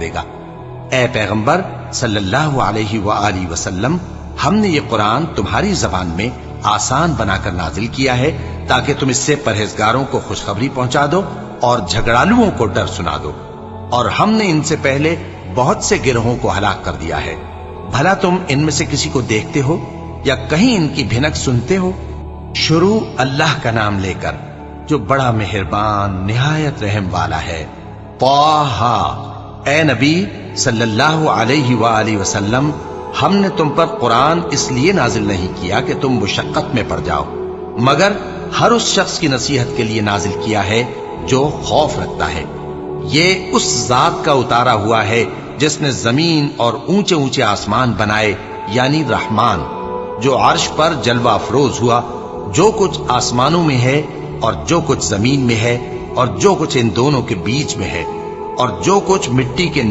دے گا۔ اے پیغمبر صلی اللہ علیہ وآلہ وسلم، ہم نے یہ قرآن تمہاری زبان میں آسان بنا کر نازل کیا ہے تاکہ تم اس سے پرہیزگاروں کو خوشخبری پہنچا دو اور جھگڑالوؤں کو ڈر سنا دو، اور ہم نے ان سے پہلے بہت سے گروہوں کو ہلاک کر دیا ہے۔ بھلا تم ان میں سے کسی کو دیکھتے ہو یا کہیں ان کی بھنک سنتے ہو؟ شروع اللہ کا نام لے کر جو بڑا مہربان نہایت رحم والا ہے۔ طٰہٰ، اے نبی صلی اللہ علیہ وآلہ وسلم، ہم نے تم پر قرآن اس لیے نازل نہیں کیا کہ تم مشقت میں پڑ جاؤ، مگر ہر اس شخص کی نصیحت کے لیے نازل کیا ہے جو خوف رکھتا ہے۔ یہ اس ذات کا اتارا ہوا ہے جس نے زمین اور اونچے اونچے آسمان بنائے، یعنی رحمان، جو عرش پر جلوہ افروز ہوا۔ جو کچھ آسمانوں میں ہے اور جو کچھ زمین میں ہے اور جو کچھ ان دونوں کے بیچ میں ہے اور جو کچھ مٹی کے